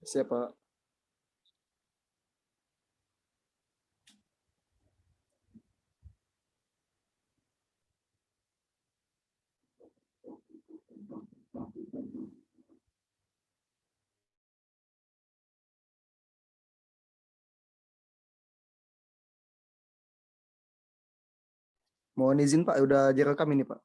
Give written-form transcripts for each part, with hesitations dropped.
Siapa? Mohon izin Pak, udah direkam ini Pak.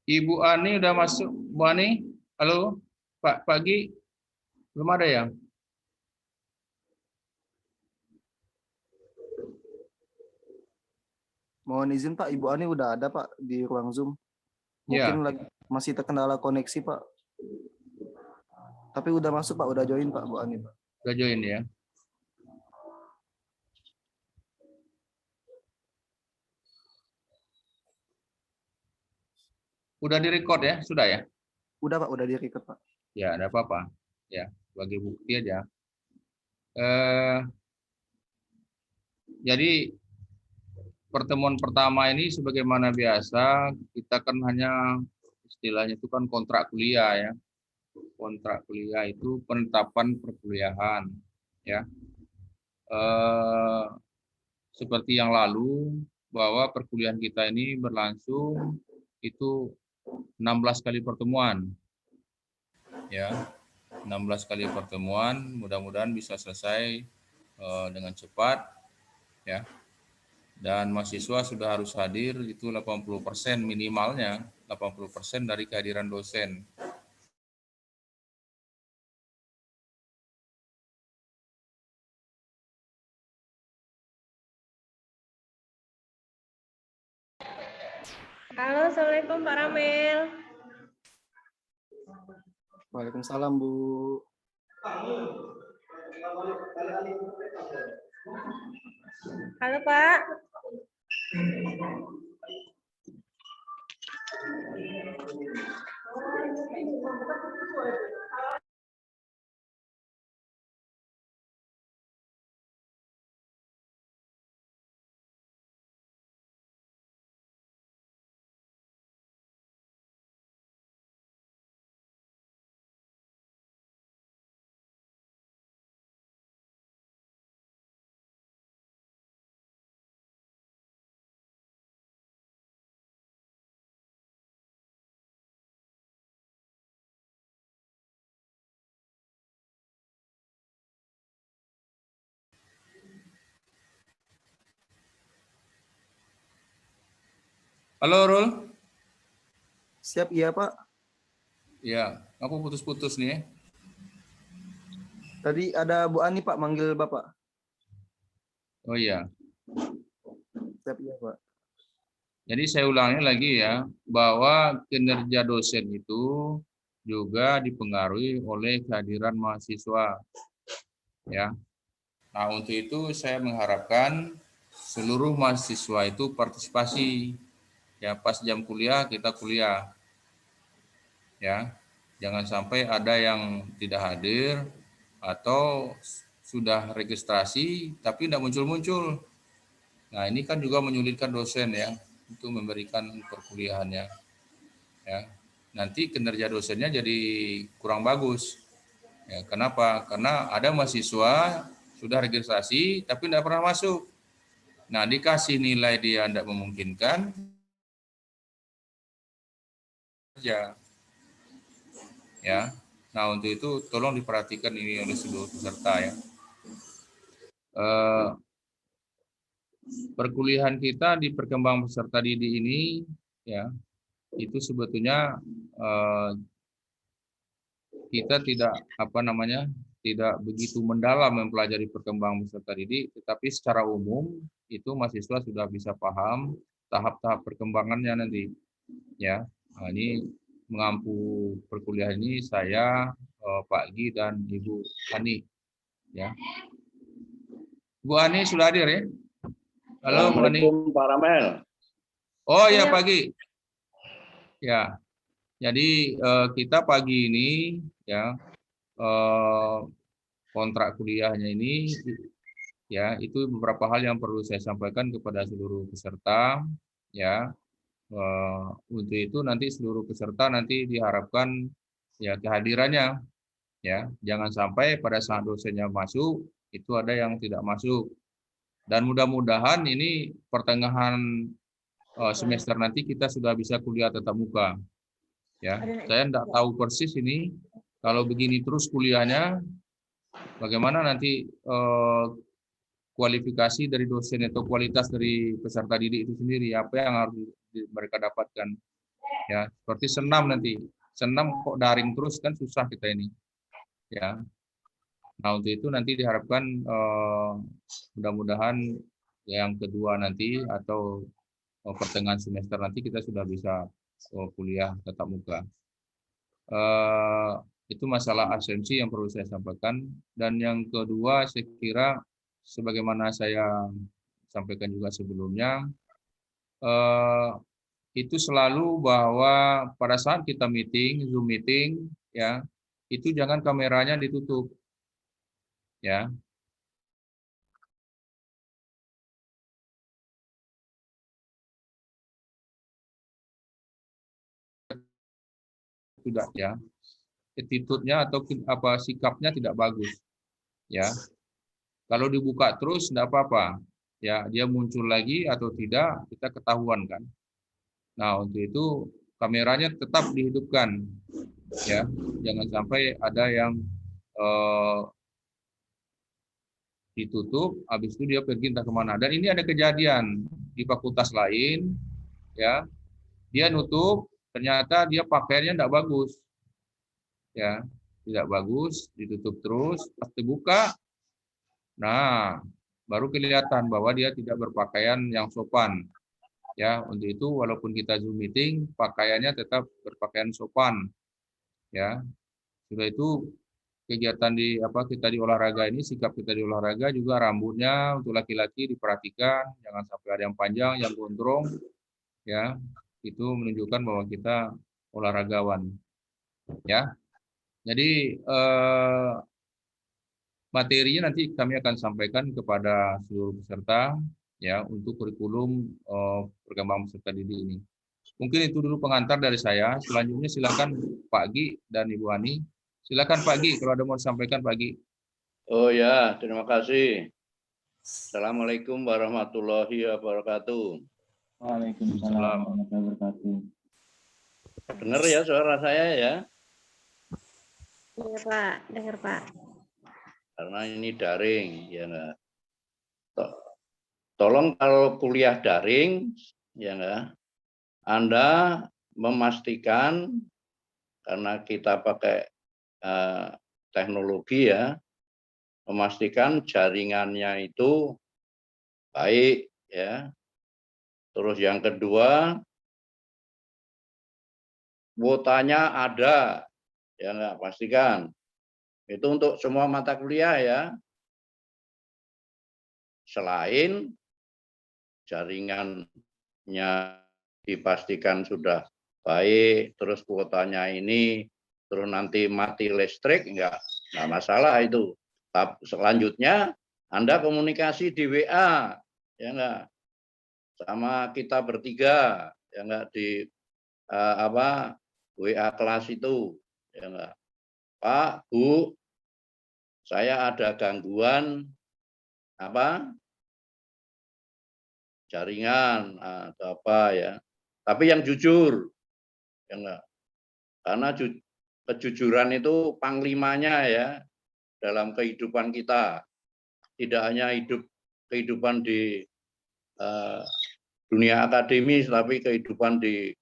Ibu Ani udah masuk. Bu Ani, halo. Pak Pagi, belum ada ya? Mohon izin Pak, Ibu Ani udah ada Pak di ruang Zoom. Mungkin Ya, lagi masih terkendala koneksi Pak. Tapi udah masuk Pak, udah join Pak Bu Ani Pak. udah join ya. Udah direcord ya? Sudah ya? Udah Pak, udah di-record Pak. Ya, ada apa-apa. Ya, sebagai bukti aja. Eh, jadi pertemuan pertama ini sebagaimana biasa, kita kan hanya istilahnya itu kan kontrak kuliah ya. Kontrak kuliah itu penetapan perkuliahan ya. Eh, Seperti yang lalu bahwa perkuliahan kita ini berlangsung itu 16 kali pertemuan ya. 16 kali pertemuan, mudah-mudahan bisa selesai dengan cepat ya. Dan mahasiswa sudah harus hadir itu 80% minimalnya, 80% dari kehadiran dosen. Halo, Assalamualaikum Pak Ramil. Waalaikumsalam Bu. Halo Pak. Halo Rul. Siap iya Pak. Ya, aku putus-putus nih. Tadi ada Bu Ani Pak manggil Bapak. Oh iya. Siap iya Pak. Jadi saya ulangi lagi ya, bahwa kinerja dosen itu juga dipengaruhi oleh kehadiran mahasiswa. Ya. Nah, untuk itu saya mengharapkan seluruh mahasiswa itu partisipasi. Ya, pas jam kuliah kita kuliah. Ya. Jangan sampai ada yang tidak hadir atau sudah registrasi tapi tidak muncul-muncul. Nah, ini kan juga menyulitkan dosen ya untuk memberikan perkuliahannya. Ya. Nanti kinerja dosennya jadi kurang bagus. Ya, kenapa? Karena ada mahasiswa sudah registrasi tapi tidak pernah masuk. Nah, dikasih nilai dia tidak memungkinkan, ya. Ya. Nah, untuk itu tolong diperhatikan ini oleh seluruh peserta ya. Perkuliahan kita di perkembangan peserta didik ini ya, itu sebetulnya kita tidak begitu mendalam mempelajari perkembangan peserta didik, tetapi secara umum itu mahasiswa sudah bisa paham tahap-tahap perkembangannya nanti, ya. Nah, ini mengampu perkuliahan ini saya, Pak Gi dan Ibu Ani, ya. Bu Ani sudah hadir ya? Halo Bu Ani. Assalamualaikum Pak Ramel. Oh ya Iya. pagi. Ya, jadi kita pagi ini ya kontrak kuliahnya ini ya itu beberapa hal yang perlu saya sampaikan kepada seluruh peserta ya. Untuk itu nanti seluruh peserta nanti diharapkan ya kehadirannya ya. Jangan sampai pada saat dosennya masuk itu ada yang tidak masuk. Dan mudah-mudahan ini pertengahan semester nanti kita sudah bisa kuliah tatap muka. Ya, saya tidak tahu persis ini kalau begini terus kuliahnya, bagaimana nanti kualifikasi dari dosen atau kualitas dari peserta didik itu sendiri, apa yang harus mereka dapatkan. Ya, seperti senam nanti, senam kok daring terus kan susah kita ini. Ya, nah untuk itu nanti diharapkan mudah-mudahan yang kedua nanti atau pertengahan semester nanti kita sudah bisa kuliah tatap muka. Itu masalah asumsi yang perlu saya sampaikan. Dan yang kedua saya kira sebagaimana saya sampaikan juga sebelumnya, itu selalu bahwa pada saat kita meeting, Zoom meeting, ya itu jangan kameranya ditutup, ya. Sudah ya, attitude-nya atau apa sikapnya tidak bagus, ya. Kalau dibuka terus tidak apa-apa, ya dia muncul lagi atau tidak kita ketahuan kan. Nah untuk itu kameranya tetap dihidupkan, ya jangan sampai ada yang ditutup, habis itu dia pergi entah kemana. Dan ini ada kejadian di fakultas lain, ya dia nutup, ternyata dia pakaiannya tidak bagus, ya tidak bagus, ditutup terus, pas dibuka, nah baru kelihatan bahwa dia tidak berpakaian yang sopan. Ya, untuk itu walaupun kita Zoom meeting, pakaiannya tetap berpakaian sopan. Ya. Sudah itu kegiatan di kita di olahraga ini, sikap kita di olahraga juga rambutnya untuk laki-laki diperhatikan, jangan sampai ada yang panjang, yang gondrong. Ya. Itu menunjukkan bahwa kita olahragawan. Ya. Jadi materinya nanti kami akan sampaikan kepada seluruh peserta ya untuk kurikulum perkembangan peserta didik ini. Mungkin itu dulu pengantar dari saya. Selanjutnya silakan Pak Gi dan Ibu Ani. Silakan Pak Gi kalau ada mau disampaikan Pak Gi. Oh ya, terima kasih. Assalamualaikum warahmatullahi wabarakatuh. Waalaikumsalam warahmatullahi wabarakatuh. Dengar ya suara saya ya? Iya Pak, dengar Pak. Karena ini daring, ya enggak. Tolong kalau kuliah daring, ya enggak, Anda memastikan karena kita pakai teknologi ya, memastikan jaringannya itu baik ya. Terus yang kedua, kuotanya ada, ya enggak, pastikan. Itu untuk semua mata kuliah ya. Selain jaringannya dipastikan sudah baik, terus kuotanya ini, terus nanti mati listrik, enggak masalah itu. Selanjutnya Anda komunikasi di WA, ya enggak, sama kita bertiga, ya enggak, di WA kelas itu, ya enggak. Pak, Bu, saya ada gangguan jaringan atau apa ya. Tapi yang jujur, ya enggak. Karena kejujuran itu panglimanya ya dalam kehidupan kita. Tidak hanya kehidupan di dunia akademis, tapi kehidupan di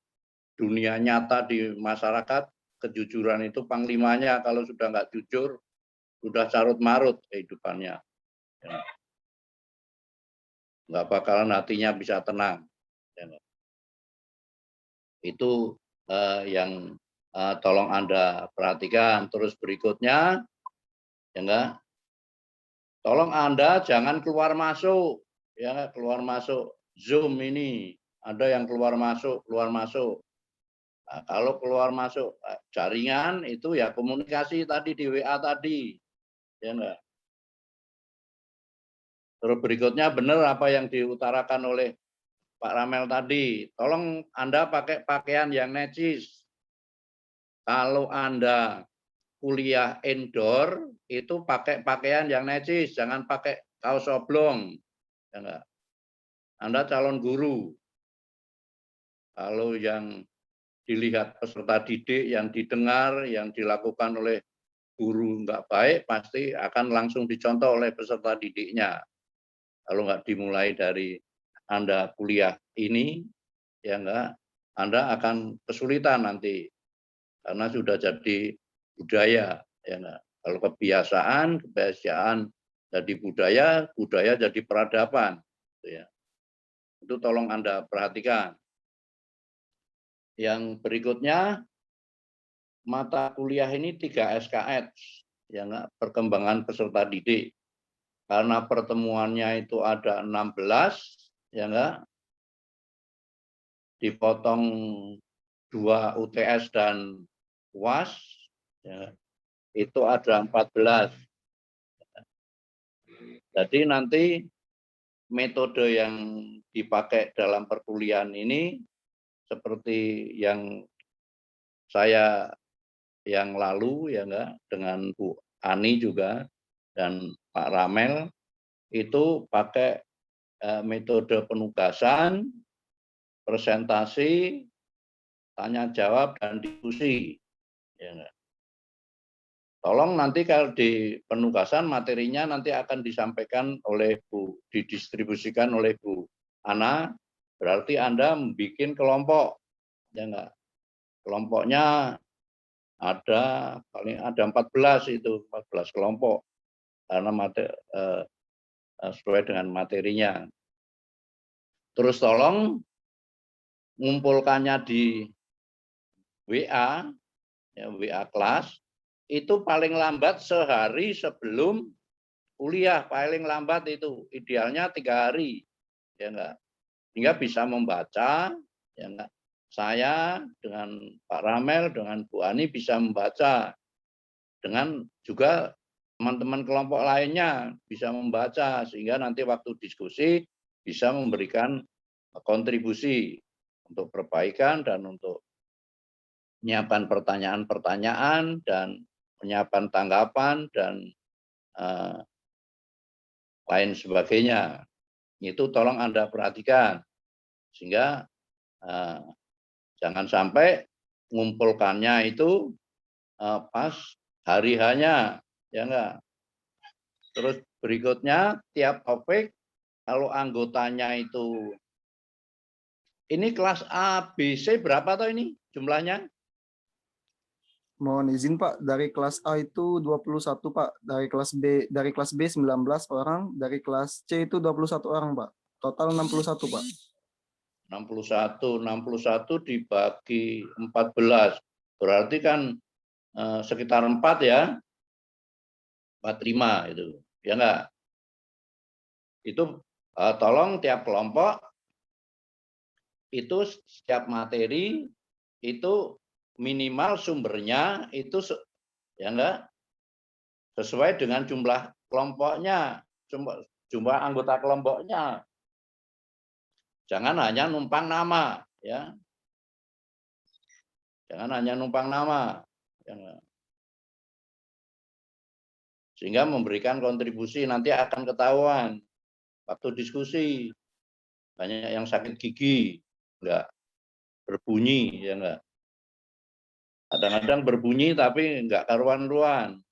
dunia nyata di masyarakat. Kejujuran itu panglimanya. Kalau sudah nggak jujur, sudah carut marut kehidupannya. Ya. Nggak bakalan hatinya bisa tenang. Ya enggak? Itu yang tolong Anda perhatikan. Terus berikutnya, ya enggak? Tolong Anda jangan keluar masuk, ya keluar masuk Zoom ini. Ada yang keluar masuk, keluar masuk. Nah, kalau keluar masuk jaringan itu ya komunikasi tadi di WA tadi, ya enggak? Terus berikutnya benar apa yang diutarakan oleh Pak Ramel tadi. Tolong Anda pakai pakaian yang necis. Kalau Anda kuliah indoor itu pakai pakaian yang necis, jangan pakai kaos oblong. Ya enggak? Anda calon guru. Kalau yang dilihat peserta didik, yang didengar, yang dilakukan oleh guru enggak baik, pasti akan langsung dicontoh oleh peserta didiknya. Kalau enggak dimulai dari Anda kuliah ini, ya enggak, Anda akan kesulitan nanti. Karena sudah jadi budaya, ya enggak. Kalau kebiasaan jadi budaya, budaya jadi peradaban. Ya. Itu tolong Anda perhatikan. Yang berikutnya, mata kuliah ini 3 SKS, ya enggak, perkembangan peserta didik. Karena pertemuannya itu ada 16, ya enggak, dipotong 2 UTS dan UAS, ya, itu ada 14. Jadi nanti metode yang dipakai dalam perkuliahan ini seperti yang saya yang lalu, ya enggak, dengan Bu Ani juga dan Pak Ramel itu pakai metode penugasan, presentasi, tanya jawab dan diskusi. Ya enggak. Tolong nanti kalau di penugasan materinya nanti akan disampaikan oleh didistribusikan oleh Bu Ana. Berarti Anda membuat kelompok, ya enggak. Kelompoknya paling ada 14 itu, 14 kelompok karena sesuai dengan materinya. Terus tolong ngumpulkannya di WA, ya, WA kelas, itu paling lambat sehari sebelum kuliah, paling lambat itu, idealnya 3 hari, ya enggak, sehingga bisa membaca, ya enggak. Saya dengan Pak Ramel, dengan Bu Ani bisa membaca, dengan juga teman-teman kelompok lainnya bisa membaca, sehingga nanti waktu diskusi bisa memberikan kontribusi untuk perbaikan dan untuk menyiapkan pertanyaan-pertanyaan dan menyiapkan tanggapan dan lain sebagainya. Itu tolong Anda perhatikan, sehingga jangan sampai mengumpulkannya itu pas hari hanya, ya enggak. Terus berikutnya tiap topik kalau anggotanya itu ini kelas A, B, C berapa toh ini jumlahnya? Mohon izin Pak, dari kelas A itu 21 Pak, dari kelas B 19 orang, dari kelas C itu 21 orang Pak. Total 61 Pak. 61 dibagi 14. Berarti kan sekitar 4 ya. 45 itu. Ya enggak? Itu tolong tiap kelompok itu setiap materi itu minimal sumbernya itu ya enggak sesuai dengan jumlah kelompoknya, jumlah anggota kelompoknya. Jangan hanya numpang nama, ya. Jangan hanya numpang nama. Ya. Sehingga memberikan kontribusi nanti akan ketahuan waktu diskusi. Banyak yang sakit gigi, enggak berbunyi, ya enggak. Kadang-kadang berbunyi tapi enggak karuan-karuan,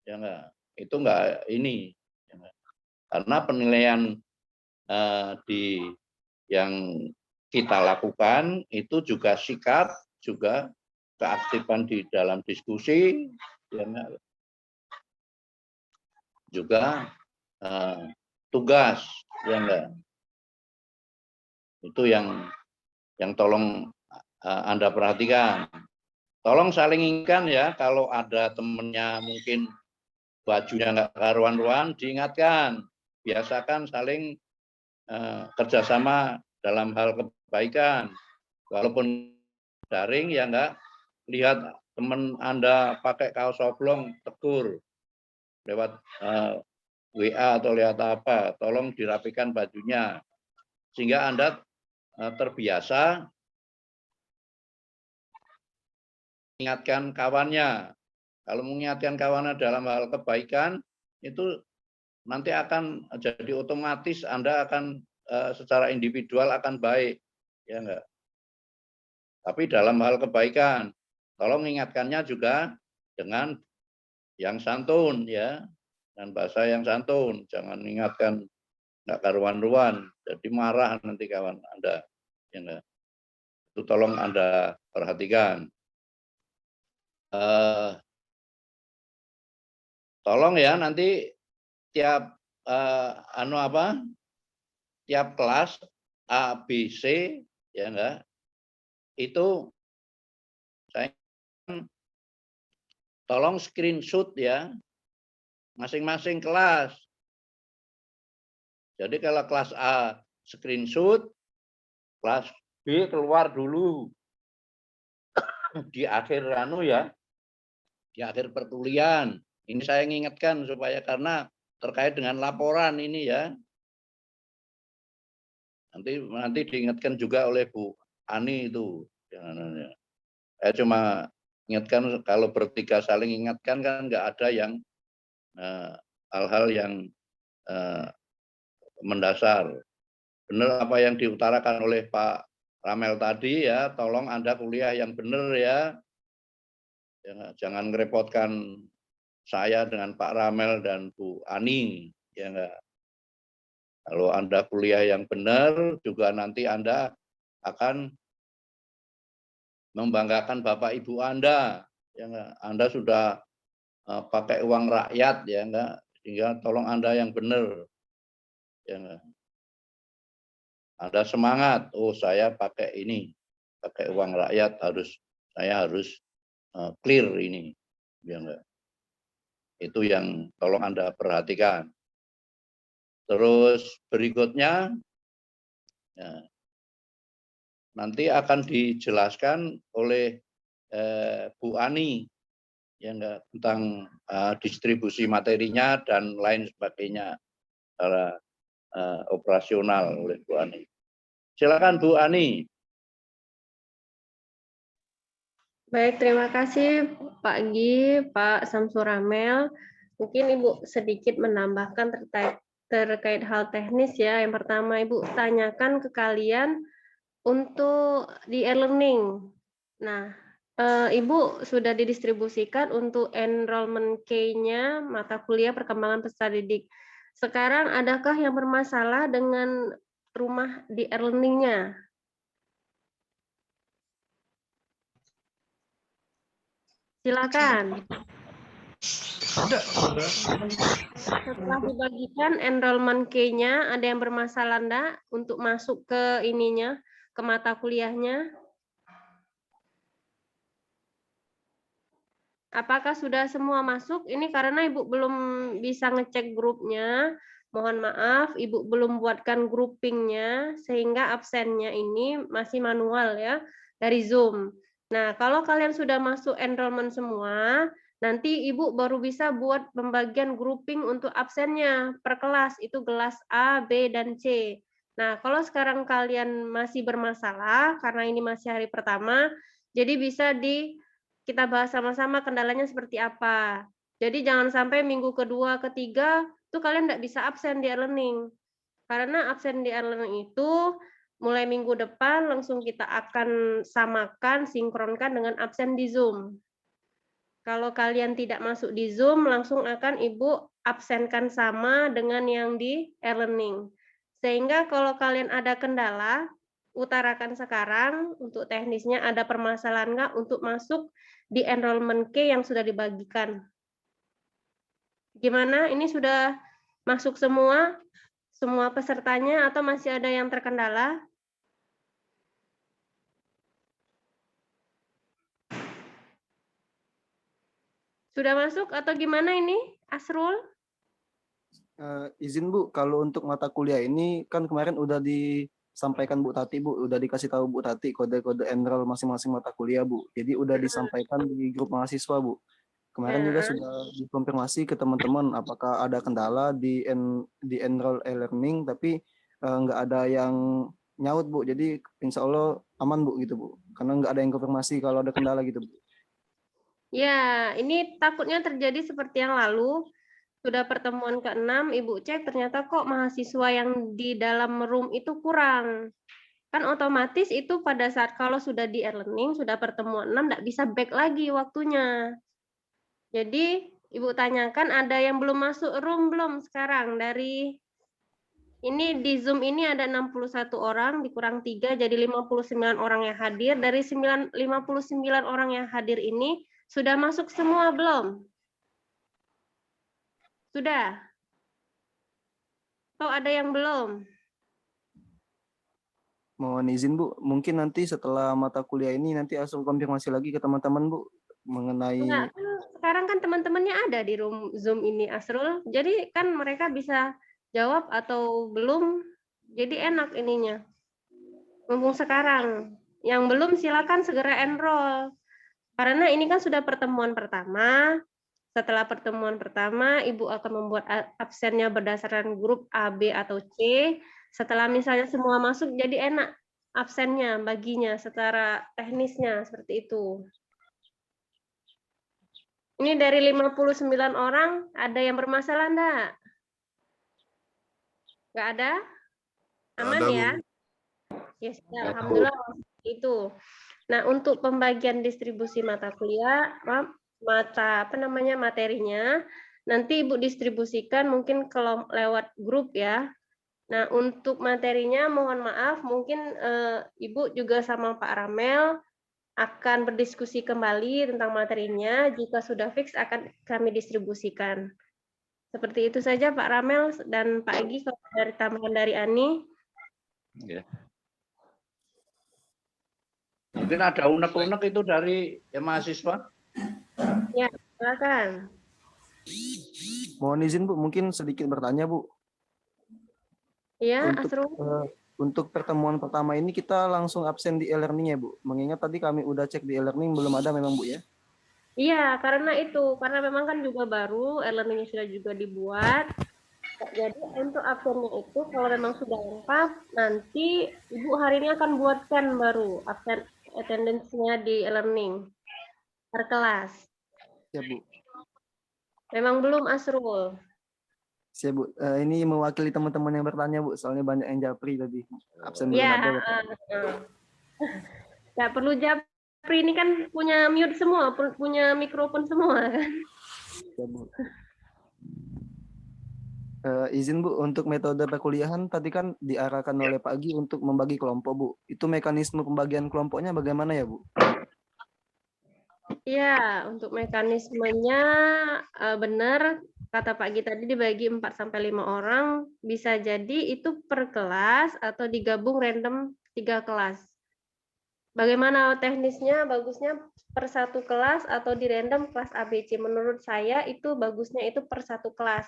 ya enggak. Itu enggak ini, ya enggak. Karena penilaian yang kita lakukan itu juga sikap, juga keaktifan di dalam diskusi, ya enggak. Juga tugas, ya enggak. Itu yang yang tolong Anda perhatikan. Tolong saling ingatkan ya, kalau ada temennya mungkin bajunya nggak karuan-ruan, diingatkan. Biasakan saling kerjasama dalam hal kebaikan. Walaupun daring ya nggak, lihat teman Anda pakai kaos oblong, tegur lewat WA atau lewat apa, tolong dirapikan bajunya. Sehingga Anda terbiasa mengingatkan kawannya. Kalau mengingatkan kawannya dalam hal kebaikan, itu nanti akan jadi otomatis Anda akan secara individual akan baik. Ya enggak? Tapi dalam hal kebaikan, tolong ingatkannya juga dengan yang santun ya, dengan bahasa yang santun. Jangan ingatkan nggak karuan-ruan, jadi marah nanti kawan Anda. Ya enggak? Itu tolong Anda perhatikan. Tolong ya nanti tiap tiap kelas A, B, C ya enggak, itu saya tolong screenshot ya masing-masing kelas. Jadi kalau kelas A screenshot, kelas B keluar dulu di akhir di akhir perkuliahan. Ini saya ingatkan supaya karena terkait dengan laporan ini ya. Nanti diingatkan juga oleh Bu Ani itu. Saya cuma ingatkan kalau bertiga saling ingatkan kan nggak ada yang hal-hal yang mendasar. Benar apa yang diutarakan oleh Pak Ramel tadi ya, tolong Anda kuliah yang benar ya. Jangan ngerepotkan saya dengan Pak Ramel dan Bu Ani ya enggak. Kalau Anda kuliah yang benar juga nanti Anda akan membanggakan Bapak Ibu Anda ya enggak. Anda sudah pakai uang rakyat ya enggak, sehingga tolong Anda yang benar ya enggak. Anda semangat, oh saya pakai ini, pakai uang rakyat, saya harus clear ini ya enggak. Itu yang tolong Anda perhatikan. Terus berikutnya ya, nanti akan dijelaskan oleh Bu Ani ya enggak, tentang distribusi materinya dan lain sebagainya secara operasional oleh Bu Ani. Silakan Bu Ani. Baik, terima kasih Pak Gi, Pak Samsul Ramel. Mungkin Ibu sedikit menambahkan terkait hal teknis ya. Yang pertama Ibu tanyakan ke kalian untuk di e-learning. Nah, Ibu sudah didistribusikan untuk enrollment key-nya mata kuliah perkembangan peserta didik. Sekarang adakah yang bermasalah dengan rumah di e-learning-nya? Silakan. Setelah dibagikan enrollment key-nya, ada yang bermasalah enggak untuk masuk ke ininya, ke mata kuliahnya? Apakah sudah semua masuk? Ini karena Ibu belum bisa ngecek grupnya. Mohon maaf, Ibu belum buatkan groupingnya, sehingga absennya ini masih manual ya, dari Zoom. Nah, kalau kalian sudah masuk enrollment semua, nanti Ibu baru bisa buat pembagian grouping untuk absennya per kelas, itu kelas A, B, dan C. Nah, kalau sekarang kalian masih bermasalah, karena ini masih hari pertama, jadi bisa kita bahas sama-sama kendalanya seperti apa. Jadi jangan sampai minggu kedua, ketiga, tuh kalian nggak bisa absen di e-learning. Karena absen di e-learning itu mulai minggu depan langsung kita akan samakan, sinkronkan dengan absen di Zoom. Kalau kalian tidak masuk di Zoom, langsung akan Ibu absenkan sama dengan yang di e-learning. Sehingga kalau kalian ada kendala, utarakan sekarang untuk teknisnya ada permasalahan nggak untuk masuk di enrollment key yang sudah dibagikan. Gimana? Ini sudah masuk semua pesertanya atau masih ada yang terkendala? Sudah masuk atau gimana ini, Asrul? Izin Bu, kalau untuk mata kuliah ini kan kemarin udah disampaikan Bu Tati Bu, udah dikasih tahu Bu Tati kode-kode enroll masing-masing mata kuliah Bu. Jadi udah disampaikan di grup mahasiswa Bu. Kemarin juga Heeh. sudah dikonfirmasi ke teman-teman apakah ada kendala di enroll e-learning, tapi nggak ada yang nyaut Bu. Jadi insya Allah aman Bu gitu Bu. Karena nggak ada yang konfirmasi kalau ada kendala gitu Bu. Ya, ini takutnya terjadi seperti yang lalu. Sudah pertemuan ke-6, Ibu cek ternyata kok mahasiswa yang di dalam room itu kurang. Kan otomatis itu pada saat kalau sudah di e-learning, sudah pertemuan 6, tidak bisa back lagi waktunya. Jadi Ibu tanyakan ada yang belum masuk room belum sekarang? Dari ini di Zoom ini ada 61 orang, dikurang 3, jadi 59 orang yang hadir. Dari 59 orang yang hadir ini, sudah masuk semua belum? Sudah? Atau ada yang belum? Mohon izin Bu, mungkin nanti setelah mata kuliah ini nanti langsung konfirmasi lagi ke teman-teman Bu mengenai Enggak, kan sekarang kan teman-temannya ada di room Zoom ini, Asrul. Jadi kan mereka bisa jawab atau belum. Jadi enak ininya. Mumpung sekarang. Yang belum silakan segera enroll. Karena ini kan sudah pertemuan pertama. Setelah pertemuan pertama, Ibu akan membuat absennya berdasarkan grup A, B, atau C. Setelah misalnya semua masuk, jadi enak absennya, baginya, secara teknisnya, seperti itu. Ini dari 59 orang, ada yang bermasalah enggak? Enggak ada? Aman ya? Ya, sudah, alhamdulillah itu. Nah, untuk pembagian distribusi mata kuliah, materinya, nanti Ibu distribusikan mungkin kalau lewat grup ya. Nah, untuk materinya mohon maaf, mungkin Ibu juga sama Pak Ramel akan berdiskusi kembali tentang materinya. Jika sudah fix akan kami distribusikan. Seperti itu saja Pak Ramel dan Pak Egi, kalau dari tambahan dari Ani. Ya. Mungkin ada unek-unek itu dari mahasiswa. Ya, silakan. mohon izin Bu, mungkin sedikit bertanya Bu. Ya, Untuk Asrul. untuk pertemuan pertama ini kita langsung absen di e-learning ya Bu. Mengingat tadi kami udah cek di e-learning belum ada memang Bu ya. Iya, karena memang kan juga baru, e-learning sudah juga dibuat. Jadi untuk absennya itu kalau memang sudah lengkap, nanti Ibu hari ini akan buatkan baru absen attendance-nya di e-learning per kelas. Ya Bu. Memang belum, Asrul. Siap Bu. Ini mewakili teman-teman yang bertanya Bu, soalnya banyak yang japri tadi. Absen belum Ya, ada. nggak perlu japri, ini kan punya mute semua, punya mikrofon semua kan. Ya, Bu. Izin Bu, untuk metode perkuliahan tadi kan diarahkan oleh Pak Agi untuk membagi kelompok Bu. Itu mekanisme pembagian kelompoknya bagaimana ya Bu? Iya, untuk mekanismenya benar kata Pak Gi tadi dibagi 4-5 orang, bisa jadi itu per kelas atau digabung random 3 kelas. Bagaimana teknisnya? Bagusnya per satu kelas atau di random kelas ABC. Menurut saya itu bagusnya itu per satu kelas.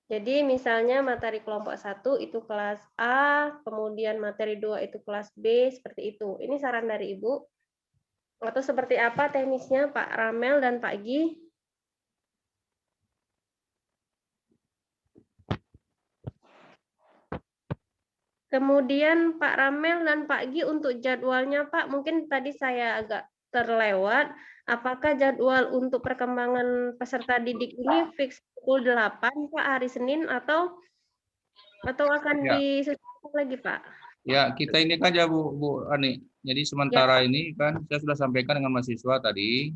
Jadi misalnya materi kelompok 1 itu kelas A, kemudian materi 2 itu kelas B, seperti itu. Ini saran dari Ibu. Atau seperti apa teknisnya Pak Ramel dan Pak Gi? Kemudian Pak Ramel dan Pak Gi untuk jadwalnya Pak, mungkin tadi saya agak terlewat. Apakah jadwal untuk perkembangan peserta didik ini fix pukul 8 Pak hari Senin atau akan Ya. disesuaikan lagi Pak? Ya, kita ini kan ya Bu Ani. Jadi sementara ini kan saya sudah sampaikan dengan mahasiswa tadi,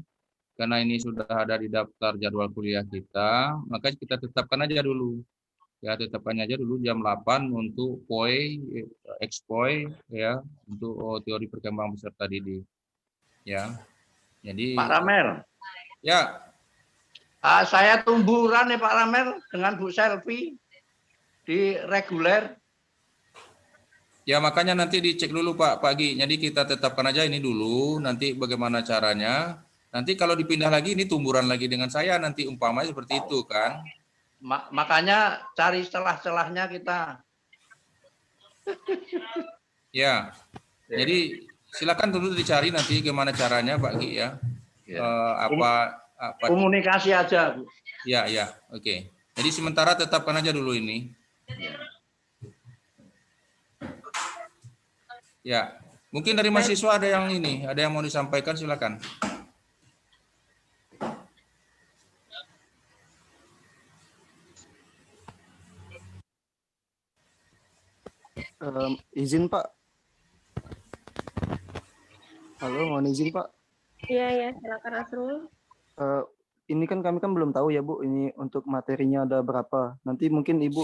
karena ini sudah ada di daftar jadwal kuliah kita, maka kita tetapkan aja dulu. Ya, tetapkan aja dulu jam 8 untuk POI, ex-POI ya, untuk teori perkembangan peserta didik. Ya. Jadi Pak Ramel. ya, Saya tumburan nih Pak Ramel dengan Bu Selvi di reguler. ya makanya nanti dicek dulu Pak Gi. Jadi kita tetapkan aja ini dulu, nanti bagaimana caranya. Nanti kalau dipindah lagi ini tumburan lagi dengan saya nanti umpamanya seperti itu kan. Makanya cari celah-celahnya kita. Ya. Jadi silakan dulu dicari nanti gimana caranya Pak Gi ya. Ya. Apa Komunikasi aja, Bu. Ya, ya. Oke. Jadi sementara tetapkan aja dulu ini. Ya. Mungkin dari mahasiswa ada yang ini, ada yang mau disampaikan silakan. Izin Pak. Halo, mohon izin Pak. Iya, ya, silakan Asrul. Ini kan kami kan belum tahu ya Bu, ini untuk materinya ada berapa. Nanti mungkin Ibu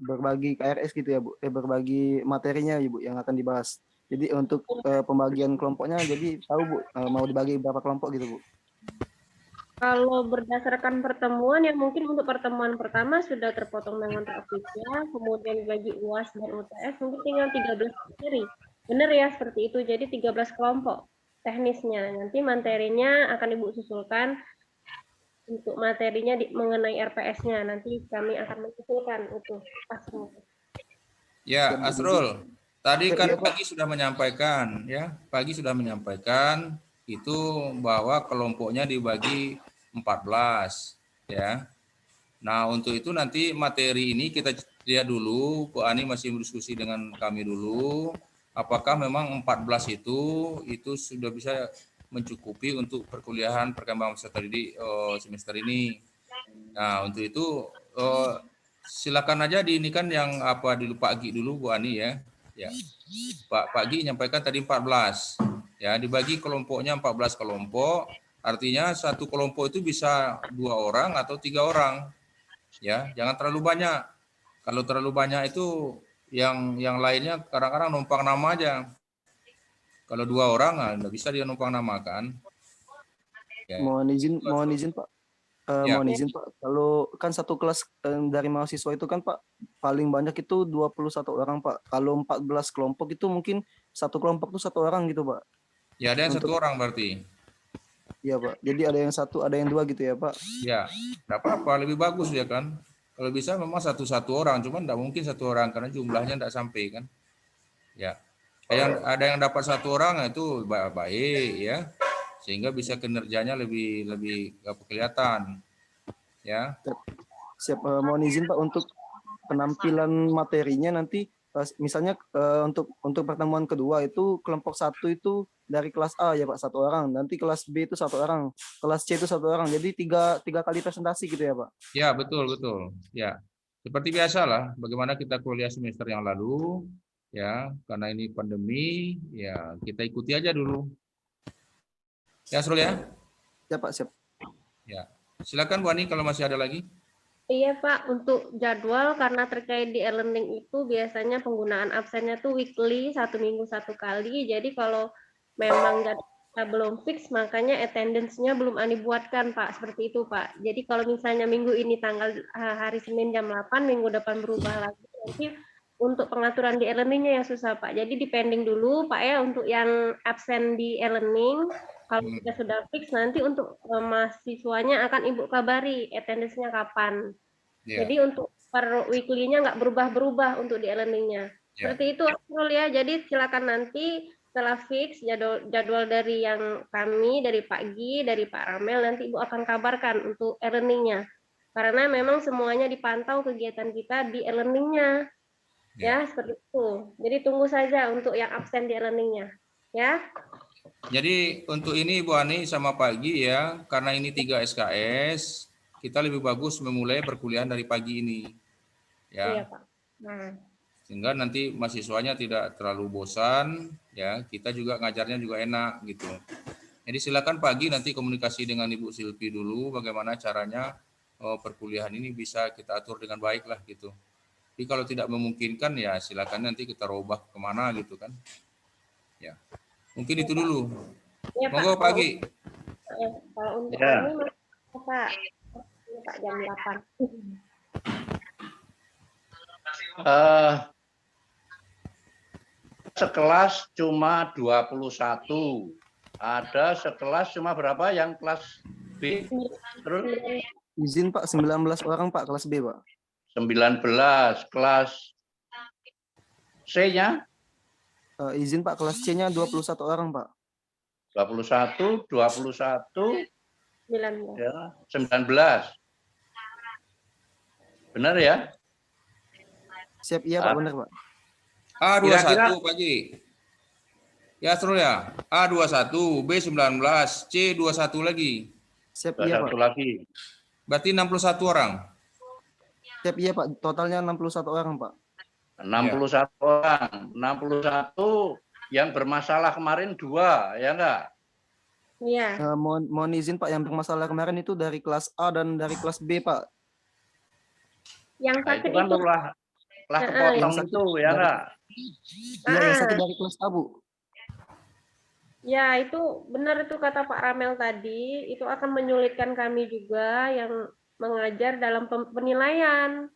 berbagi KRS gitu ya Bu, berbagi materinya Ibu yang akan dibahas. Jadi untuk pembagian kelompoknya, jadi tahu Bu mau dibagi berapa kelompok gitu Bu. Kalau berdasarkan pertemuan, yang mungkin untuk pertemuan pertama sudah terpotong dengan topiknya, kemudian bagi UAS dan UTS mungkin tinggal 13 materi. Benar ya seperti itu, jadi 13 kelompok teknisnya. Nanti materinya akan Ibu susulkan untuk materinya mengenai RPS-nya. Nanti kami akan mengusulkan itu. Ya, Asrul. Tadi kan Pagi sudah menyampaikan, ya. Pagi sudah menyampaikan itu bahwa kelompoknya dibagi 14, ya. Nah, untuk itu nanti materi ini kita lihat dulu, Bu Ani masih berdiskusi dengan kami dulu, apakah memang 14 itu sudah bisa mencukupi untuk perkuliahan perkembangan peserta didik semester ini. Nah, untuk itu silakan aja diinikan yang apa dulu Pak Gi dulu Bu Ani ya. Ya. Pak Gi nyampaikan tadi 14. Ya, dibagi kelompoknya 14 kelompok. Artinya satu kelompok itu bisa 2 orang atau 3 orang. Ya, jangan terlalu banyak. Kalau terlalu banyak itu yang lainnya kadang-kadang numpang nama aja. Kalau 2 orang nggak bisa dia numpang nama kan. Ya. Mohon izin Pak. Ya. Mohon izin Pak, kalau kan satu kelas dari mahasiswa itu kan Pak, paling banyak itu 21 orang Pak. Kalau 14 kelompok itu mungkin satu kelompok itu 1 orang gitu Pak. Ya, ada yang 1 orang berarti. Iya Pak, jadi ada yang 1, ada yang 2 gitu ya Pak? Ya, tidak apa-apa, lebih bagus ya kan. Kalau bisa memang satu orang, cuman tidak mungkin 1 orang karena jumlahnya tidak sampai kan. Ya, ada yang dapat 1 orang itu baik ya, sehingga bisa kinerjanya lebih kelihatan. Ya. Siap, mohon izin Pak untuk penampilan materinya nanti misalnya untuk pertemuan kedua itu kelompok 1 itu dari kelas A ya Pak 1 orang, nanti kelas B itu 1 orang, kelas C itu 1 orang, jadi tiga kali presentasi gitu ya Pak? Ya, betul. Ya, seperti biasa lah, bagaimana kita kuliah semester yang lalu, ya, karena ini pandemi, ya kita ikuti aja dulu. Ya, Asrul ya? Ya Pak, siap. Ya, silakan Bu Ani kalau masih ada lagi. Iya Pak, untuk jadwal karena terkait di e-learning itu biasanya penggunaan absennya tuh weekly, 1 minggu 1 kali. Jadi kalau memang kita belum fix, makanya attendance-nya belum Ani buatkan Pak, seperti itu Pak. Jadi kalau misalnya minggu ini tanggal hari Senin jam 8, minggu depan berubah lagi, nanti untuk pengaturan di e-learning-nya yang susah Pak. Jadi depending dulu Pak ya untuk yang absen di e-learning. Kalau kita sudah fix, nanti untuk mahasiswanya akan Ibu kabari attendance-nya kapan. Yeah. Jadi untuk per weekly-nya nggak berubah-berubah untuk di e-learning-nya. Yeah. Seperti itu Asrul ya. Jadi silakan nanti setelah fix jadwal dari yang kami, dari Pak Gi, dari Pak Ramel, nanti Ibu akan kabarkan untuk e-learning-nya. Karena memang semuanya dipantau kegiatan kita di e-learning-nya. Yeah. Ya, seperti itu. Jadi tunggu saja untuk yang absen di e-learning-nya. Ya. Jadi untuk ini Bu Ani sama pagi ya, karena ini 3 SKS, kita lebih bagus memulai perkuliahan dari pagi ini. Ya. Iya, Pak. Nah. Sehingga nanti mahasiswanya tidak terlalu bosan, ya, kita juga ngajarnya juga enak gitu. Jadi silakan pagi nanti komunikasi dengan Ibu Silvi dulu bagaimana caranya perkuliahan ini bisa kita atur dengan baik lah gitu. Tapi kalau tidak memungkinkan ya silakan nanti kita robah kemana gitu kan. Ya. Mungkin itu dulu. Ya, monggo Pak. Pagi. Kalau untuk ini Pak, jam 8. Sekelas cuma 21. ada sekelas cuma berapa yang kelas B? Terus Izin Pak 19 orang Pak kelas B Pak. 19 kelas C-nya Izin Pak kelas C-nya 21 orang Pak. 21, 21, 19. ya, 19. Benar ya? Siap iya Pak, benar Pak. A21 Kira-kira- Pak Haji. Ya Asrul ya. A21, B19, C21 lagi. Siap iya Pak. Satu lagi. Berarti 61 orang. Siap iya Pak, totalnya 61 orang Pak. 61 orang. 61 yang bermasalah kemarin 2, ya enggak? Iya. Mohon izin Pak, yang bermasalah kemarin itu dari kelas A dan dari kelas B Pak. Yang Nah, sakit itu kan itu. telah kepotong Yang sakit itu, ya enggak? Iya, yang sakit dari kelas A Bu. Ya, itu benar itu kata Pak Ramel tadi, itu akan menyulitkan kami juga yang mengajar dalam penilaian.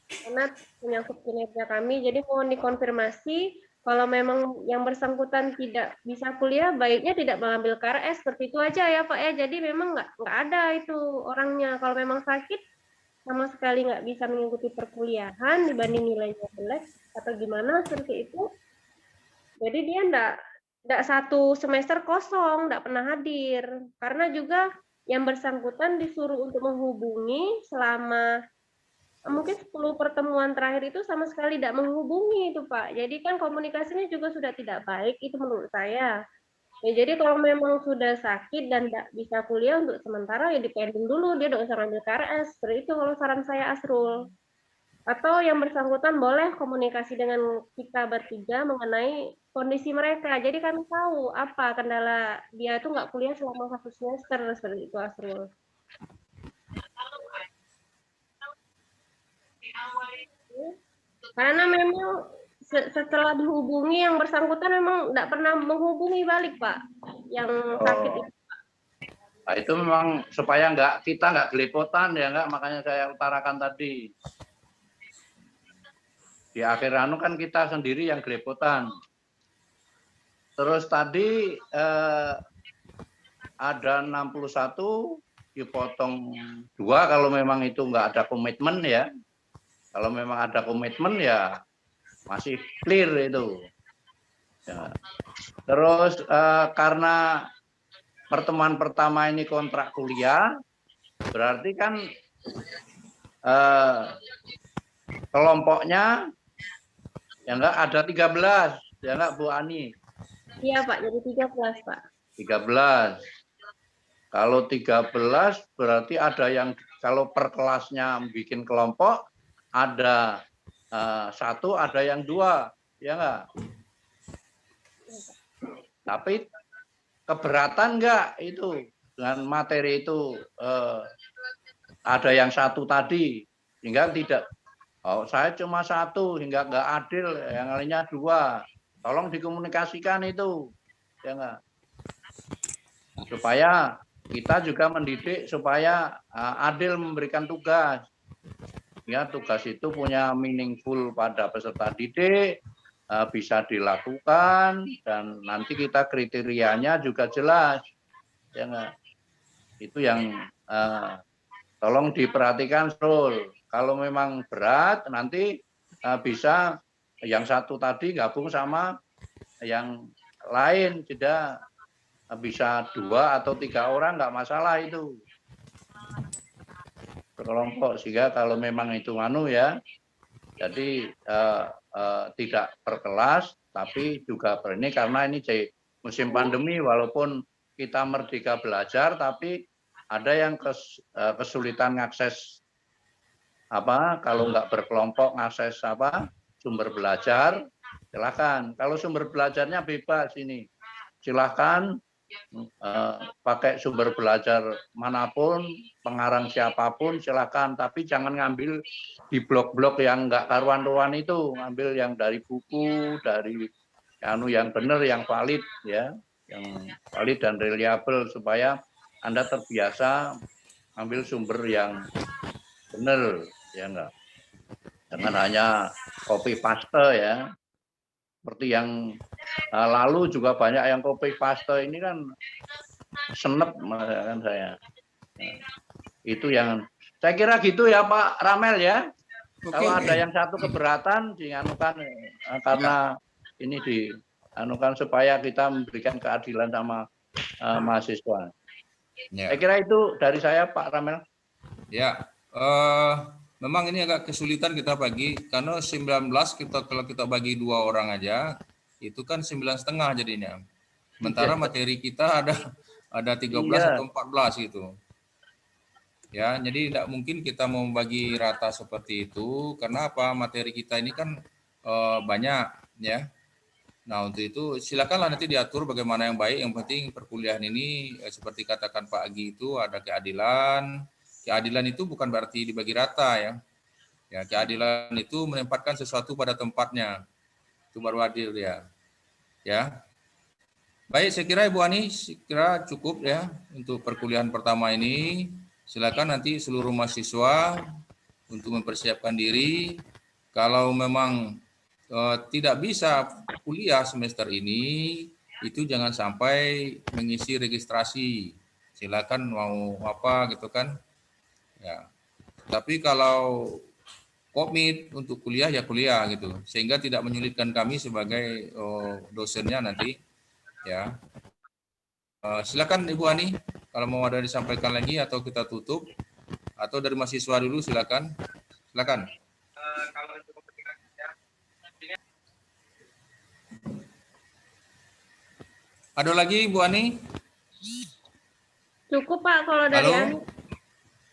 Karena menyangkut kinerja kami, jadi mohon dikonfirmasi kalau memang yang bersangkutan tidak bisa kuliah, baiknya tidak mengambil KRS, seperti itu aja ya Pak ya. Jadi memang nggak ada itu orangnya. Kalau memang sakit, sama sekali nggak bisa mengikuti perkuliahan dibanding nilainya jelek atau gimana seperti itu. Jadi dia nggak satu semester kosong, nggak pernah hadir. Karena juga yang bersangkutan disuruh untuk menghubungi selama mungkin 10 pertemuan terakhir itu sama sekali tidak menghubungi itu Pak. Jadi kan komunikasinya juga sudah tidak baik, itu menurut saya. Ya, jadi kalau memang sudah sakit dan tidak bisa kuliah untuk sementara ya dipending dulu, dia tidak usah ngambil KRS. Seperti itu kalau saran saya Asrul. Atau yang bersangkutan boleh komunikasi dengan kita bertiga mengenai kondisi mereka. Jadi kami tahu apa kendala dia itu nggak kuliah selama 1 semester seperti itu Asrul. Karena memang setelah dihubungi yang bersangkutan memang tidak pernah menghubungi balik Pak yang sakit itu. Nah, itu memang supaya kita nggak gelepotan ya enggak, makanya saya utarakan tadi. Di akhir anu kan kita sendiri yang gelepotan. Terus tadi ada 61 dipotong 2 kalau memang itu nggak ada komitmen ya. Kalau memang ada komitmen ya masih clear itu. Ya. Terus karena pertemuan pertama ini kontrak kuliah, berarti kan kelompoknya ya enggak ada 13, ya enggak Bu Ani? Iya Pak, jadi 13 Pak. 13. Kalau 13 berarti ada yang kalau per kelasnya bikin kelompok ada 1, ada yang 2, ya enggak? Tapi keberatan enggak itu dengan materi itu ada yang 1 tadi hingga tidak, oh saya cuma 1 hingga enggak adil, yang lainnya 2. Tolong dikomunikasikan itu, ya enggak? Supaya kita juga mendidik supaya adil memberikan tugas. Ya, tugas itu punya meaningful pada peserta didik, bisa dilakukan dan nanti kita kriterianya juga jelas. Ya enggak? Itu yang tolong diperhatikan, Sul. Kalau memang berat nanti bisa yang 1 tadi gabung sama yang lain, tidak bisa 2 atau 3 orang nggak masalah itu. Berkelompok sehingga kalau memang itu ya, jadi tidak per kelas tapi juga per ini karena ini musim pandemi walaupun kita merdeka belajar tapi ada yang kesulitan mengakses kalau nggak berkelompok ngakses sumber belajar, silakan. Kalau sumber belajarnya bebas ini, silakan pakai sumber belajar manapun, pengarang siapapun silakan, tapi jangan ngambil di blog-blog yang nggak karuan-karuan itu, ngambil yang dari buku, dari yang benar, yang valid ya, yang valid dan reliable supaya Anda terbiasa ambil sumber yang benar, ya enggak. Jangan hanya copy paste ya. Seperti yang lalu juga banyak yang copy paste ini kan senep kan saya. Nah, itu yang saya kira gitu ya Pak Ramel ya. Kalau ada yang satu keberatan dianukan karena ini dianukan supaya kita memberikan keadilan sama mahasiswa. Ya. Saya kira itu dari saya Pak Ramel. Ya, memang ini agak kesulitan kita bagi karena 19 kalau kita bagi 2 orang aja itu kan 9,5 jadinya. Sementara materi kita ada 13 atau 14 gitu. Ya, jadi tidak mungkin kita mau bagi rata seperti itu karena apa? Materi kita ini kan banyak ya. Nah, untuk itu silakanlah nanti diatur bagaimana yang baik. Yang penting perkuliahan ini seperti katakan Pak Agi itu ada keadilan. Keadilan itu bukan berarti dibagi rata ya. Ya, keadilan itu menempatkan sesuatu pada tempatnya. Itu baru adil ya. Ya. Baik, saya kira Ibu Ani kira cukup ya untuk perkuliahan pertama ini. Silakan nanti seluruh mahasiswa untuk mempersiapkan diri. Kalau memang tidak bisa kuliah semester ini, itu jangan sampai mengisi registrasi. Silakan mau apa gitu kan. Ya. Tapi kalau komit untuk kuliah ya kuliah gitu, sehingga tidak menyulitkan kami sebagai dosennya nanti. Ya. Silakan Ibu Ani, kalau mau ada disampaikan lagi atau kita tutup, atau dari mahasiswa dulu silakan. Silakan. Ada lagi Bu Ani? Cukup Pak kalau dari Halo? Ani.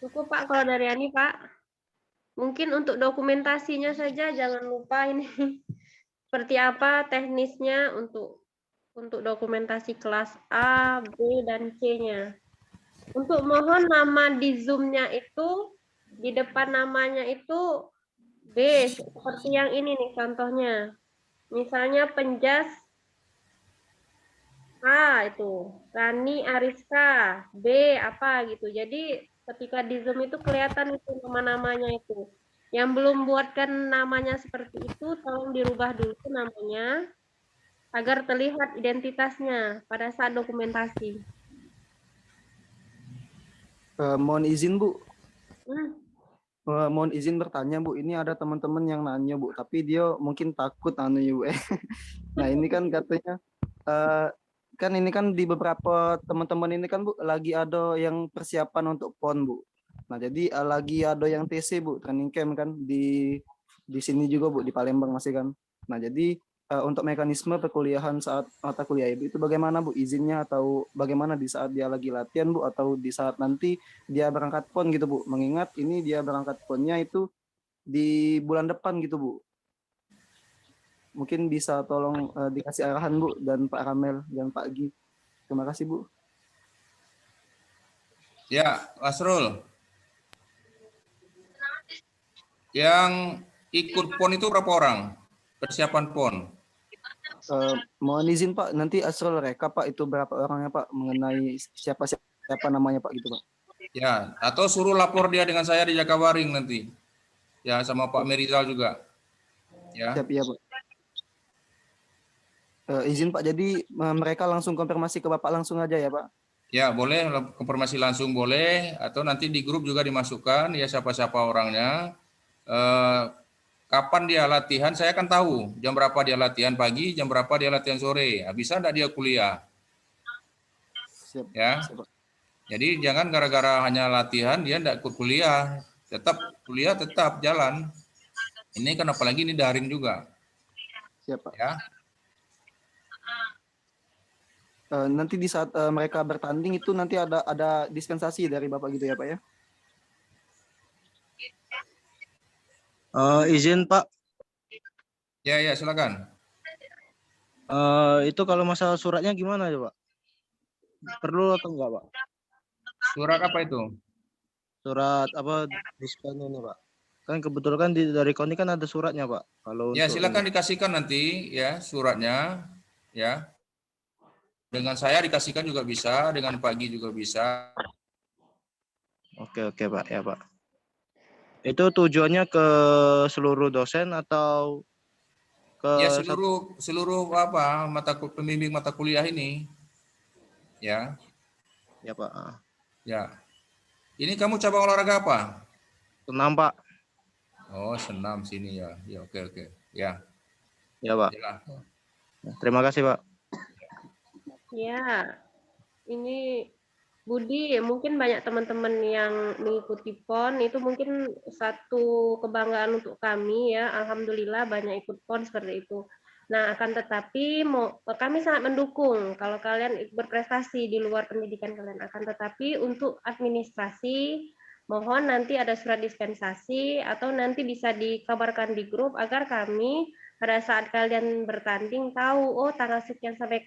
Cukup Pak kalau dari Ani Pak. Mungkin untuk dokumentasinya saja jangan lupa ini seperti apa teknisnya untuk dokumentasi kelas A, B, dan C-nya. Untuk mohon nama di Zoom-nya itu di depan namanya itu B seperti yang ini nih contohnya. Misalnya Penjas A itu, Rani Ariska, B apa gitu. Jadi ketika di Zoom itu kelihatan itu nama-namanya itu. Yang belum buatkan namanya seperti itu, tolong dirubah dulu namanya agar terlihat identitasnya pada saat dokumentasi. Mohon izin Bu, Hmm. mohon izin bertanya Bu. Ini ada teman-teman yang nanya Bu, tapi dia mungkin takut anu ya Bu. Nah ini kan katanya kan ini kan di beberapa teman-teman ini kan Bu lagi ada yang persiapan untuk PON Bu. Nah jadi lagi ada yang TC Bu, training camp kan di sini juga Bu, di Palembang masih kan. Nah jadi untuk mekanisme perkuliahan saat mata kuliah Ibu itu bagaimana Bu, izinnya atau bagaimana di saat dia lagi latihan Bu, atau di saat nanti dia berangkat PON gitu Bu, mengingat ini dia berangkat PON-nya itu di bulan depan gitu Bu. Mungkin bisa tolong dikasih arahan Bu dan Pak Ramel dan Pak Gi. Terima kasih Bu. Ya, Asrul. Yang ikut PON itu berapa orang? Persiapan PON. Mohon izin Pak, nanti Asrul reka Pak itu berapa orangnya Pak, mengenai siapa namanya Pak gitu Pak. Ya, atau suruh lapor dia dengan saya di Jakabaring nanti. Ya, sama Pak Merizal juga. Ya. Siap ya Pak. Izin Pak, jadi mereka langsung konfirmasi ke Bapak langsung aja ya Pak? Ya, boleh konfirmasi langsung boleh, atau nanti di grup juga dimasukkan ya siapa-siapa orangnya. Kapan dia latihan, saya akan tahu jam berapa dia latihan pagi, jam berapa dia latihan sore. Bisa enggak dia kuliah? Siap. Ya. Siap, Pak. Jadi jangan gara-gara hanya latihan dia enggak ikut kuliah. Tetap kuliah tetap jalan. Ini kan apalagi ini daring juga. Siap Pak. Ya. Nanti di saat mereka bertanding itu nanti ada dispensasi dari Bapak gitu ya Pak ya? Izin Pak, Ya, silakan. itu kalau masalah suratnya gimana ya Pak? Perlu atau enggak Pak? Surat apa itu? Surat apa dispen ini Pak? Kan kebetulan dari KONI kan ada suratnya Pak. Kalau Ya, untuk silakan ini. dikasihkan nanti ya suratnya ya. Dengan saya dikasihkan juga bisa, dengan Pak Gi juga bisa. Oke Pak ya Pak. Itu tujuannya ke seluruh dosen atau Ya satu. seluruh apa pembimbing mata kuliah ini. Ya. Ya Pak. Ya. Ini kamu cabang olahraga apa? Senam Pak. Oh, senam sini ya. Ya, oke. Ya. Ya Pak. Yalah. Terima kasih Pak. Ya, ini Budi, mungkin banyak teman-teman yang mengikuti PON, itu mungkin satu kebanggaan untuk kami ya, alhamdulillah banyak ikut PON seperti itu. Nah, akan tetapi kami sangat mendukung kalau kalian berprestasi di luar pendidikan kalian, akan tetapi untuk administrasi, mohon nanti ada surat dispensasi atau nanti bisa dikabarkan di grup agar kami pada saat kalian bertanding tahu oh tanggal sekian sampai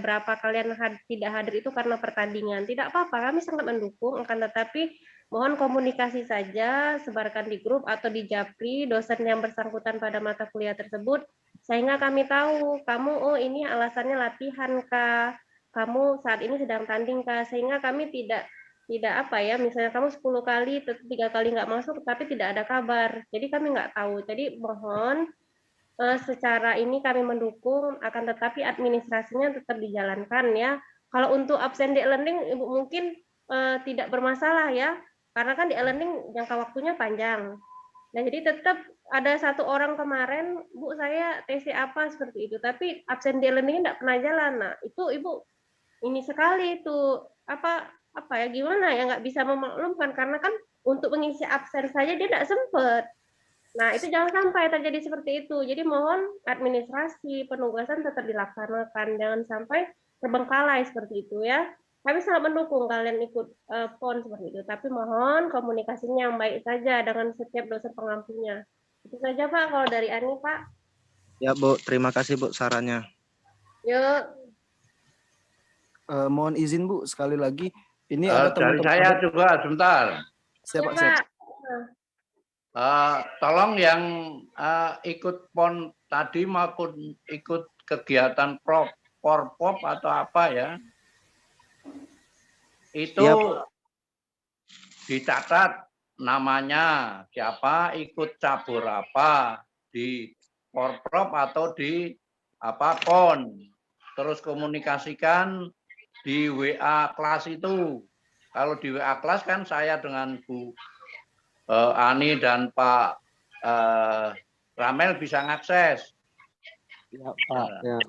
berapa kalian tidak hadir itu karena pertandingan. Tidak apa-apa, kami sangat mendukung, akan tetapi mohon komunikasi saja, sebarkan di grup atau di Japri dosen yang bersangkutan pada mata kuliah tersebut sehingga kami tahu kamu oh ini alasannya latihan kah, kamu saat ini sedang tanding kah, sehingga kami tidak apa ya, misalnya kamu 10 kali 3 kali nggak masuk tapi tidak ada kabar, jadi kami nggak tahu. Jadi mohon secara ini kami mendukung, akan tetapi administrasinya tetap dijalankan ya. Kalau untuk absen di e-learning, Ibu mungkin tidak bermasalah ya, karena kan di e-learning jangka waktunya panjang. Nah, jadi tetap ada satu orang kemarin, Bu saya TC apa seperti itu, tapi absen di e-learning tidak pernah jalan. Nah, itu Ibu ini sekali itu apa ya gimana ya nggak bisa memaklumkan karena kan untuk mengisi absen saja dia tidak sempat. Nah, itu jangan sampai terjadi seperti itu. Jadi mohon administrasi, penugasan tetap dilaksanakan. Jangan sampai terbengkalai seperti itu ya. Kami sangat mendukung kalian ikut PON seperti itu. Tapi mohon komunikasinya yang baik saja dengan setiap dosen pengampunya. Itu saja Pak, kalau dari Ani Pak. Ya Bu, terima kasih Bu sarannya. Yuk. Mohon izin Bu, sekali lagi. Ini Dari ada teman-teman. saya juga sebentar. Siap Pak, Pak. siap. Tolong yang ikut PON tadi maupun ikut kegiatan Porpop atau apa ya, itu Ya, dicatat namanya siapa, ikut cabur apa di Porprov atau di apa PON, terus komunikasikan di WA kelas itu. Kalau di WA kelas kan saya dengan Bu Ani dan Pak Ramel bisa ngakses. Ya Pak. Ya.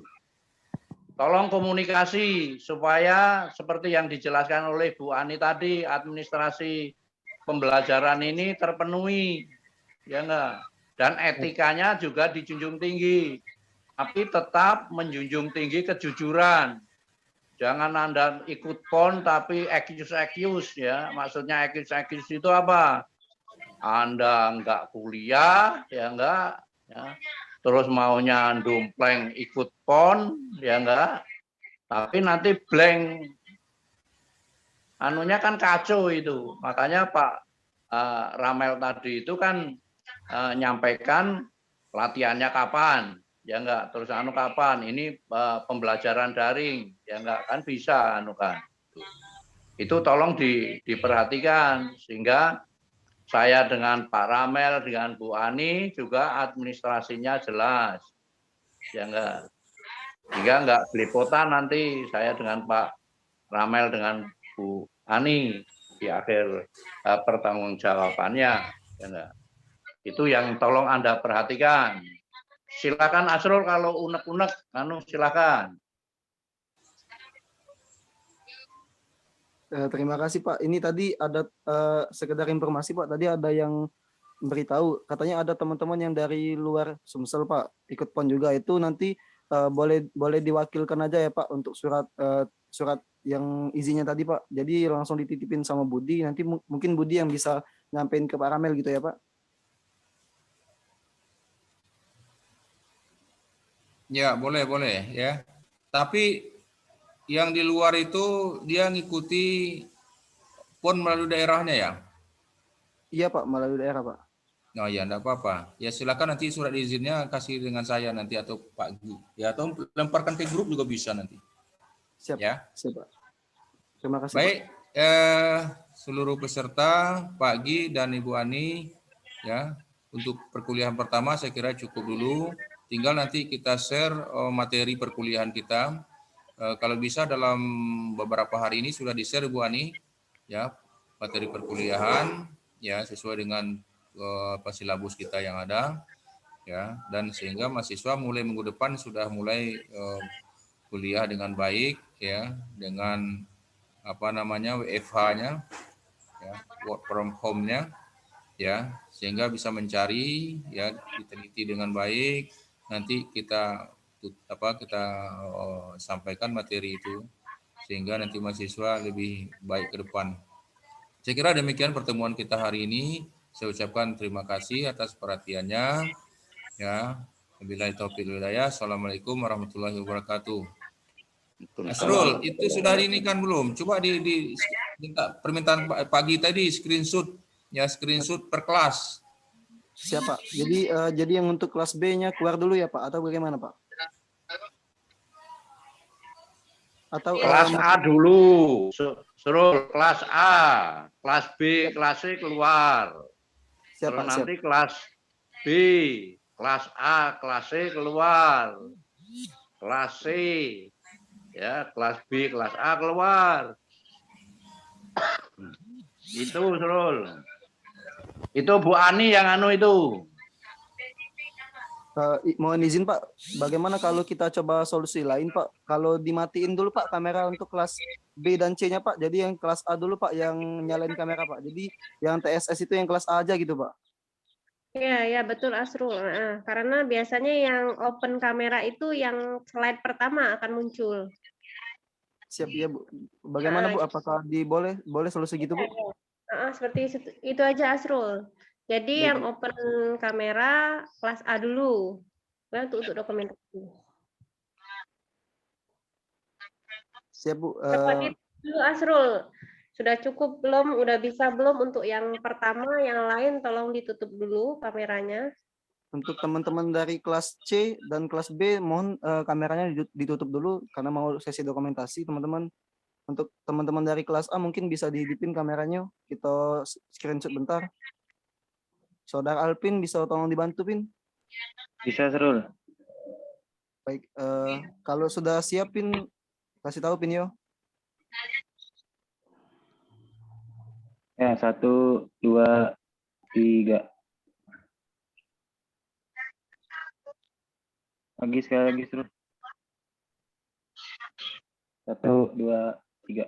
Tolong komunikasi supaya seperti yang dijelaskan oleh Bu Ani tadi, administrasi pembelajaran ini terpenuhi, ya enggak? Dan etikanya juga dijunjung tinggi, tapi tetap menjunjung tinggi kejujuran. Jangan Anda ikut PON tapi excuse ya. Maksudnya excuse itu apa? Anda enggak kuliah, ya enggak, ya. Terus maunya dumpleng ikut PON, ya enggak. Tapi nanti blank. Anunya kan kacau itu. Makanya Pak Ramel tadi itu kan nyampaikan latihannya kapan, ya enggak. Terus kapan? Ini pembelajaran daring, ya enggak, kan bisa kan. Itu tolong diperhatikan sehingga saya dengan Pak Ramel, dengan Bu Ani juga administrasinya jelas. Ya enggak. Sehingga enggak belepotan nanti saya dengan Pak Ramel dengan Bu Ani di akhir pertanggungjawabannya. Ya enggak. Itu yang tolong Anda perhatikan. Silakan Asrul kalau unek-unek, silakan. Terima kasih Pak. Ini tadi ada sekedar informasi Pak. Tadi ada yang beritahu, katanya ada teman-teman yang dari luar Sumsel Pak ikut PON juga. Itu nanti boleh diwakilkan aja ya Pak untuk surat yang izinnya tadi Pak. Jadi langsung dititipin sama Budi. Nanti mungkin Budi yang bisa nyampein ke Pak Ramel gitu ya Pak. Ya, boleh ya. Tapi yang di luar itu dia ngikuti PON melalui daerahnya ya? Iya Pak, melalui daerah Pak. Oh ya, enggak apa-apa. Ya silakan nanti surat izinnya kasih dengan saya nanti atau Pak Gi. Ya, atau lemparkan ke grup juga bisa nanti. Siap. Ya. Siap Pak. Terima kasih Baik, Pak. seluruh peserta Pak Gi dan Ibu Ani ya, untuk perkuliahan pertama saya kira cukup dulu. tinggal nanti kita share materi perkuliahan kita. Kalau bisa dalam beberapa hari ini sudah di-share Bu Ani, ya, materi perkuliahan, ya, sesuai dengan silabus kita yang ada, ya, dan sehingga mahasiswa mulai minggu depan sudah mulai kuliah dengan baik, ya, dengan WFH-nya, ya, work from home-nya, ya, sehingga bisa mencari, ya, diteliti dengan baik. Nanti kita sampaikan materi itu sehingga nanti mahasiswa lebih baik ke depan. Saya kira demikian pertemuan kita hari ini. Saya ucapkan terima kasih atas perhatiannya. Ya, wabillahi taufiq wal hidayah. Assalamualaikum warahmatullahi wabarakatuh. Asrul, itu sudah ini kan belum? Coba minta permintaan pagi tadi screenshot, ya, screenshot per kelas. Siapa? Jadi yang untuk kelas B-nya keluar dulu ya Pak, atau bagaimana Pak? Atau Kelas A dulu, Srul, kelas A, kelas B, kelas C keluar. siapa? Terus nanti kelas B, kelas A, kelas C keluar. Kelas C, ya, kelas B, kelas A keluar. Itu Srul. Itu Bu Ani yang anu itu. Mohon izin Pak, bagaimana kalau kita coba solusi lain Pak? Kalau dimatiin dulu Pak kamera untuk kelas B dan C-nya Pak. Jadi yang kelas A dulu Pak yang nyalain kamera Pak. Jadi yang TSS itu yang kelas A aja gitu Pak. Ya betul Asrul. Nah, karena biasanya yang open kamera itu yang slide pertama akan muncul. Siap ya Bu. Bagaimana Bu? Apakah boleh solusi gitu Bu? Seperti itu aja Asrul. Jadi yang open kamera kelas A dulu, ya, untuk dokumentasi. Siap Bu. Cepat dulu Asrul. Sudah cukup belum? Udah bisa belum untuk yang pertama? Yang lain tolong ditutup dulu kameranya. Untuk teman-teman dari kelas C dan kelas B, mohon kameranya ditutup dulu karena mau sesi dokumentasi teman-teman. Untuk teman-teman dari kelas A mungkin bisa dihidupin kameranya. Kita screenshot bentar. Saudara Alpin bisa tolong dibantu, Pin? Bisa, Srul. Baik, kalau sudah siap, Pin, kasih tahu, Pin, yo. Ya, 1, 2, 3. Sekali lagi, Srul. 1, 2, 3.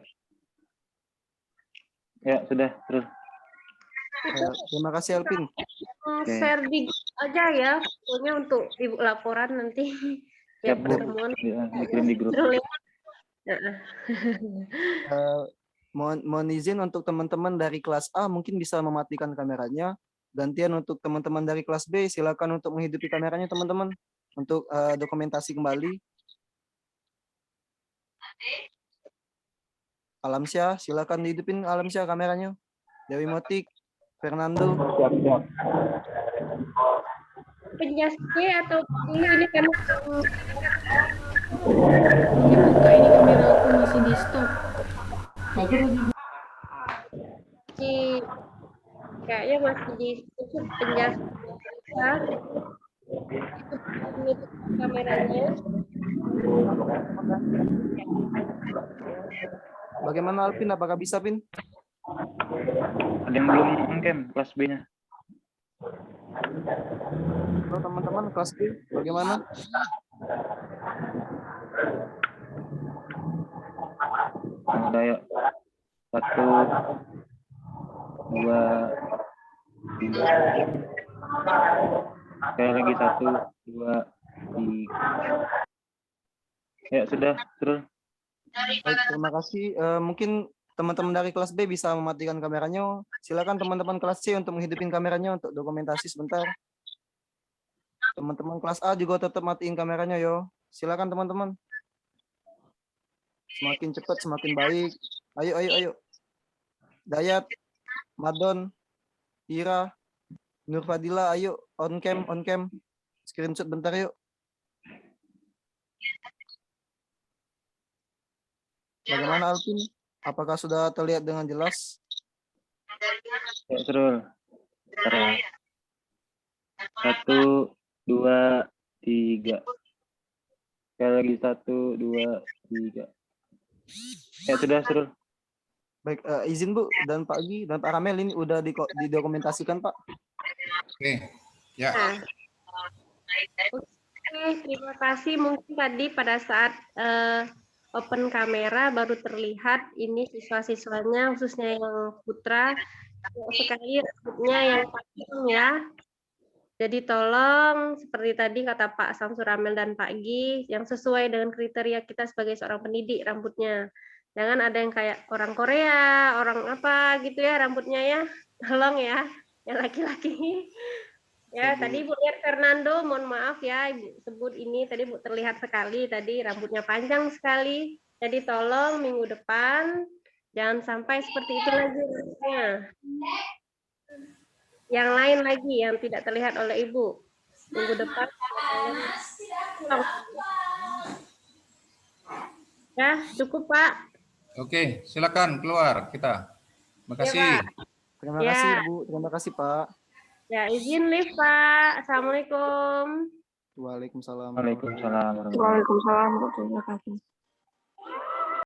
Ya, sudah, Srul. Terima kasih, Alpin. Share di aja ya, pokoknya untuk ibu laporan nanti. Siap, Bu. Dikirim di grup. Mohon izin untuk teman-teman dari kelas A mungkin bisa mematikan kameranya. Gantian untuk teman-teman dari kelas B, silakan untuk menghidupi kameranya, teman-teman, untuk dokumentasi kembali. Alamsyah, silakan dihidupin Alamsyah kameranya. Dewi Motik, Fernando. Penjasnya atau ini kan buka ini kamera aku masih di stop. Kayaknya masih di penjas itu kameranya. Bagaimana Alvin? Apakah bisa, Pin? Ada yang belum ngecam kelas B-nya. Halo teman-teman kelas B, bagaimana? Ada ya. 1, 2, 3. Sekali lagi 1, 2, 3. Ya, sudah, terus. Baik, terima kasih. Mungkin teman-teman dari kelas B bisa mematikan kameranya. Silakan teman-teman kelas C untuk menghidupin kameranya untuk dokumentasi sebentar. Teman-teman kelas A juga tetap matiin kameranya, yo. Silakan teman-teman. Semakin cepat semakin baik. Ayo. Dayat, Madon, Ira, Nur Fadila, ayo on cam. Screenshot bentar yuk. Bagaimana Alvin? Apakah sudah terlihat dengan jelas? Ya, Srul. 1, 2, 3. Sekali lagi 1, 2, 3. Ya sudah. Baik, izin Bu dan Pak Gi dan Pak Ramel ini udah didokumentasikan Pak. Oke. Ya. Nah, oke, terima kasih. Mungkin tadi pada saat open kamera baru terlihat ini siswa-siswanya, khususnya yang putra, sekali rambutnya yang panjang ya. Jadi tolong seperti tadi kata Pak Samsur Ramel dan Pak Gi, yang sesuai dengan kriteria kita sebagai seorang pendidik rambutnya. Jangan ada yang kayak orang Korea, orang apa gitu ya rambutnya ya. Tolong ya, yang laki-laki. Ya, tadi Ibu lihat Fernando, mohon maaf ya, Ibu sebut ini tadi Bu terlihat sekali tadi rambutnya panjang sekali. Jadi tolong minggu depan jangan sampai seperti itu lagi rambutnya. Yang lain lagi yang tidak terlihat oleh Ibu. Minggu depan ya, cukup Pak. Oke, silakan keluar kita. Terima kasih. Ya, Pak. Terima Ya. kasih Bu, terima kasih Pak. Ya, izin live Pak. Assalamualaikum. Waalaikumsalam. Waalaikumsalam. Waalaikumsalam warahmatullahi wabarakatuh.